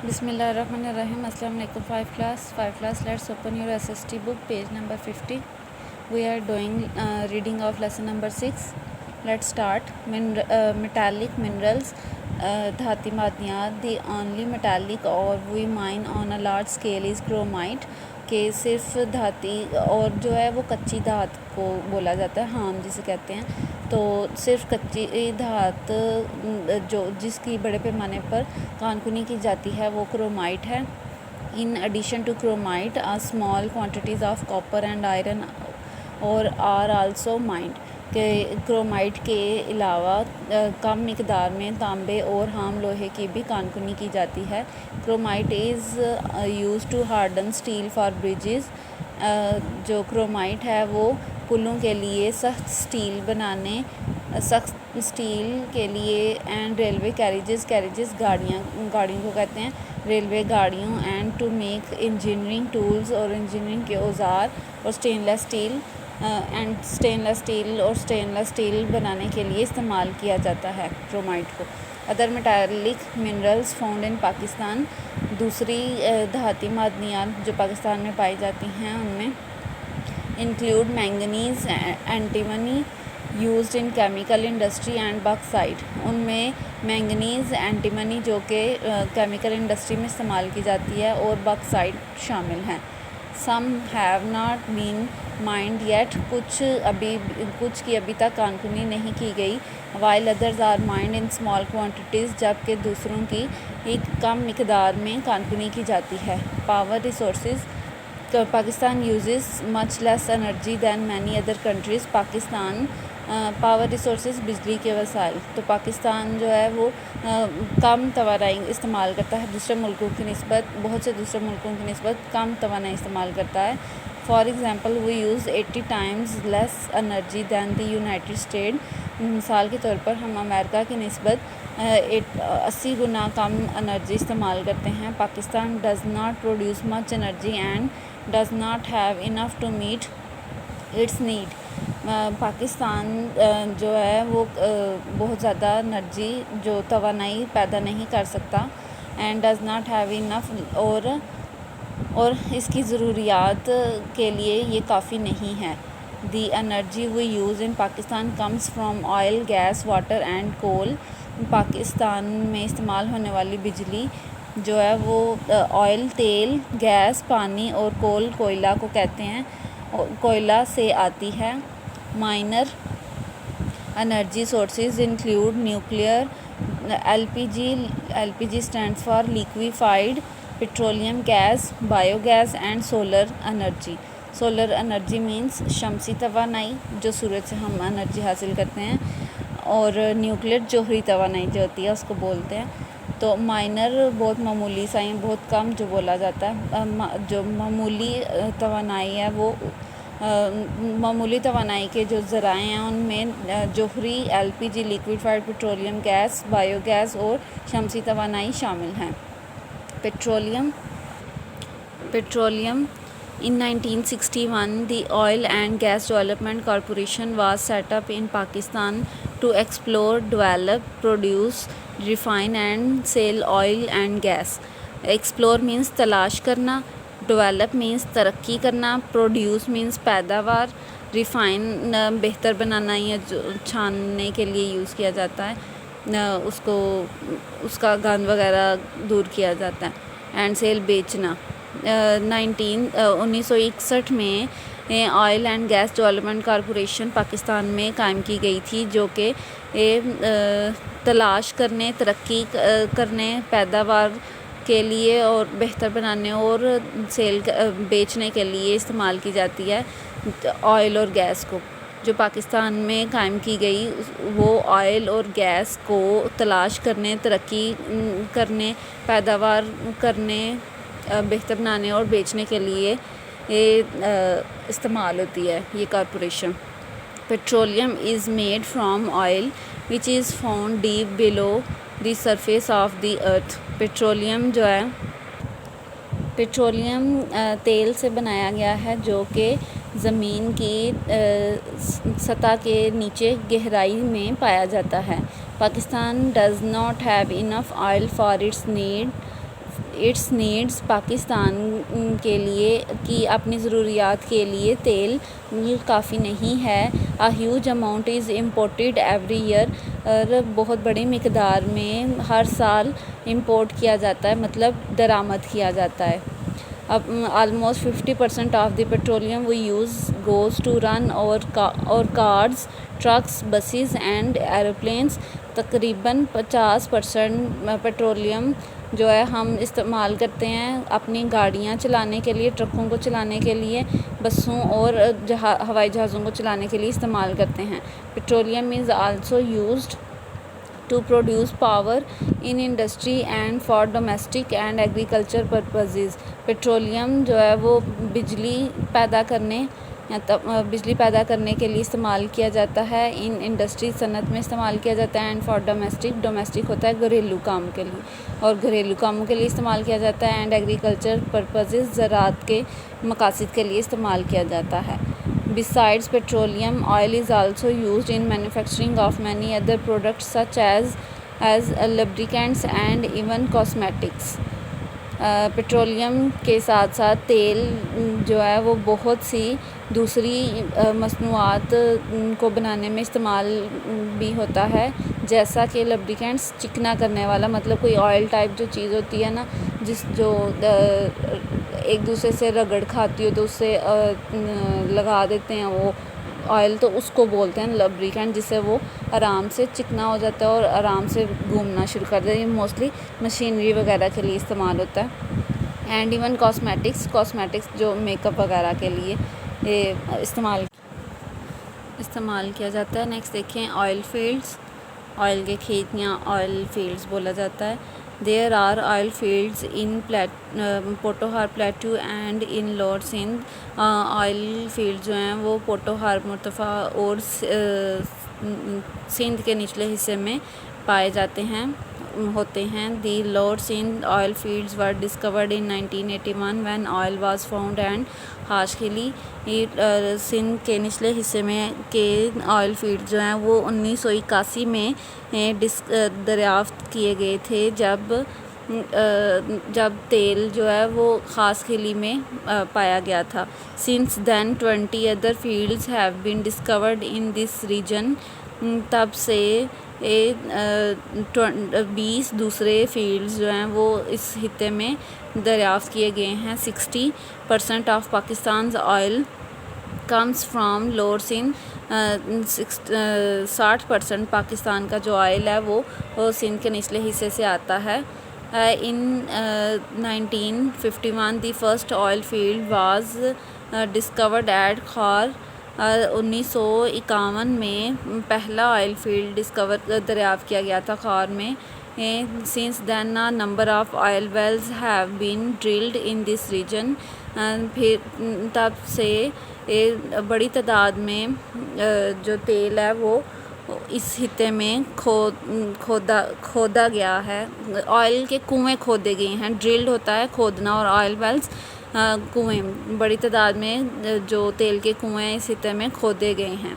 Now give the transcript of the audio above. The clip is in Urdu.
بسم اللہ الرحمن الرحیم. السلام علیکم. 5 class let's open your SST book, page number 50. We are doing reading of lesson number 6. Let's start. Metallic minerals, دھاتی معدنیات. The only metallic ore we mine on a large scale is chromite. کہ صرف دھاتی اور جو ہے وہ کچی دھات کو بولا جاتا ہے، ہم جسے کہتے ہیں. تو صرف کچی دھات جو جس کی بڑے پیمانے پر کان کنی کی جاتی ہے وہ کرومائٹ ہے. In addition to chromite small quantities of copper and iron ore are also mined. کہ کرومائٹ کے علاوہ کم مقدار میں تانبے اور ہام لوہے کی بھی کان کنی کی جاتی ہے. Chromite is use to harden steel for bridges. جو کرومائٹ ہے وہ پلوں کے لیے سخت اسٹیل کے لیے اینڈ ریلوے کیریجز گاڑیوں کو کہتے ہیں، ریلوے گاڑیوں and to make engineering tools اور انجینئرنگ کے اوزار اور اسٹینلیس اسٹیل بنانے کے لیے استعمال کیا جاتا ہے کرومائٹ کو. Other metallic minerals found in Pakistan. دوسری دھاتی معدنیات جو پاکستان میں پائی جاتی ہیں ان میں include manganese antimony used in chemical industry and bauxite. ان میں مینگنیز اینٹیمنی جو کہ کیمیکل انڈسٹری میں استعمال کی جاتی ہے اور باکسائٹ شامل ہیں. Some have not been mind yet. کچھ کی ابھی تک کان کنی نہیں کی گئی. While others our mind in small quantities. جبکہ دوسروں کی ایک کم مقدار میں کان کنی کی جاتی ہے. Power resources. Pakistan uses much less energy than many other countries. Pakistan power resources بجلی کے وسائل. تو پاکستان جو ہے وہ کم توانائی استعمال کرتا ہے دوسرے ملکوں کی نسبت، بہت سے دوسرے ملکوں کی نسبت کم توانائی استعمال کرتا ہے. For example we use 80 times less energy than the United State. مثال کے طور پر ہم امریکہ کی نسبت 80 گنا کم انرجی استعمال کرتے ہیں. Pakistan does not produce much energy and does not have enough to meet its need. Pakistan جو ہے وہ بہت زیادہ انرجی جو توانائی پیدا نہیں کر سکتا. اینڈ ڈز ناٹ ہیو انف اور اس کی ضروریات کے لیے یہ کافی نہیں ہے. The energy we use in Pakistan comes from oil, gas, water and coal. Pakistan میں استعمال ہونے والی بجلی جو ہے وہ آئل تیل، گیس پانی اور کوئلہ کو کہتے ہیں، کوئلہ سے آتی ہے. Minor energy sources include nuclear, L P G stand for liquefied petroleum gas, bio gas and solar energy. Solar energy means شمسی توانائی جو سورج سے ہم انرجی حاصل کرتے ہیں، اور نیوکلیئر جوہری توانائی جو ہوتی ہے اس کو بولتے ہیں. تو مائنر بہت معمولی بہت کم جو بولا جاتا ہے. جو معمولی توانائی ہے وہ معمولی توانائی کے جو ذرائع ہیں ان میں جوہری، ایل پی جی لیکویفائڈ پیٹرولیم گیس، بایو گیس اور شمسی توانائی شامل ہیں. Petroleum In 1961, the Oil and Gas Development Corporation was set up in Pakistan to explore, develop, produce, refine and sell oil and gas. Explore means تلاش کرنا، develop means ترقی کرنا، produce means پیداوار، refine بہتر بنانا یا چھاننے کے لیے یوز کیا جاتا ہے، اس کا گند وغیرہ دور کیا جاتا ہے. اینڈ سیل بیچنا. 1961 میں oil and gas development corporation Pakistan میں قائم کی گئی تھی، جو کہ تلاش کرنے، ترقی کرنے، پیداوار کے لیے اور بہتر بنانے اور بیچنے کے لیے استعمال کی جاتی ہے آئل اور گیس کو. جو پاکستان میں قائم کی گئی وہ آئل اور گیس کو تلاش کرنے، ترقی کرنے، پیداوار کرنے، بہتر بنانے اور بیچنے کے لیے استعمال ہوتی ہے یہ corporation. Petroleum is made from oil which is found deep below the surface of the earth. Petroleum تیل سے بنایا گیا ہے جو کہ زمین کی سطح کے نیچے گہرائی میں پایا جاتا ہے. Pakistan does not have enough oil for its need its needs Pakistan کے لیے کی اپنی ضروریات کے لیے تیل کافی نہیں ہے. A huge amount is imported every year. بہت بڑی مقدار میں ہر سال امپورٹ کیا جاتا ہے، مطلب درآمد کیا جاتا ہے. Almost 50% of the petroleum we use goes to run our cars, trucks, buses and aeroplanes. تقریباً 50% پیٹرولیم جو ہے ہم استعمال کرتے ہیں اپنی گاڑیاں چلانے کے لیے، ٹرکوں کو چلانے کے لیے، بسوں اور ہوائی جہازوں کو چلانے کے لیے استعمال کرتے ہیں. Petroleum is also used to produce power in industry and for domestic and agriculture purposes. Petroleum جو ہے وہ بجلی پیدا کرنے کے لیے استعمال کیا جاتا ہے. ان انڈسٹری صنعت میں استعمال کیا جاتا ہے. اینڈ فار ڈومیسٹک ہوتا ہے گھریلو کام کے لیے، اور گھریلو کاموں کے لیے استعمال کیا جاتا ہے. اینڈ ایگریکلچر پرپزز زراعت کے مقاصد کے لیے استعمال کیا جاتا ہے. Besides petroleum, oil is also used in manufacturing of many other products such as lubricants and even cosmetics. Petroleum کے ساتھ ساتھ تیل جو ہے وہ بہت سی دوسری مصنوعات کو بنانے میں استعمال بھی ہوتا ہے، جیسا کہ لبریکینٹس، چکنا کرنے والا، مطلب کوئی آئل ٹائپ جو چیز ہوتی ہے نا، جو ایک دوسرے سے رگڑ کھاتی ہو تو اس سے لگا دیتے ہیں وہ آئل، تو اس کو بولتے ہیں لبریکینٹ، جس سے وہ آرام سے چکنا ہو جاتا ہے اور آرام سے گھومنا شروع کر دیتا ہے. یہ موسٹلی مشینری وغیرہ کے لیے استعمال ہوتا ہے. اینڈ ایون کاسمیٹکس جو میک اپ وغیرہ کے لیے استعمال کیا جاتا ہے. نیکسٹ دیکھیں آئل فیلڈس، آئل کے کھیت یا آئل فیلڈس بولا جاتا ہے. There are oil fields in Potohar plateau and in lower Sindh. Oil field جو ہیں وہ پوٹوہار مرتفع اور سندھ کے نچلے حصے میں پائے جاتے ہیں ہوتے ہیں. The lower Sindh oil fields were discovered in 1981 when oil was found and ہاشکلی سندھ کے نچلے حصے میں کے آئل فیلڈ جو ہیں وہ 1981 میں دریافت کیے گئے تھے، جب تیل جو ہے وہ خاص خلی میں پایا گیا تھا. Since then 20 other fields have been discovered in this region. تب سے 20 دوسرے فیلڈز جو ہیں وہ اس خطے میں دریافت کیے گئے ہیں. 60% آف پاکستان's oil comes from lower Sindh. 60% Pakistan کا جو آئل ہے وہ سندھ کے نچلے حصے سے آتا ہے. In 1951 the first oil field was discovered at خار. 1951 میں پہلا آئل فیلڈ دریافت کیا گیا تھا خار میں. Since then a number of oil wells have been drilled in this region. پھر تب سے بڑی تعداد میں جو تیل ہے وہ اس خطے میں کھودا گیا ہے. آئل کے کنویں کھودے گئے ہیں. ڈرلڈ ہوتا ہے کھودنا، اور آئل ویلز کنویں. بڑی تعداد میں جو تیل کے کنویں اس خطے میں کھودے گئے ہیں.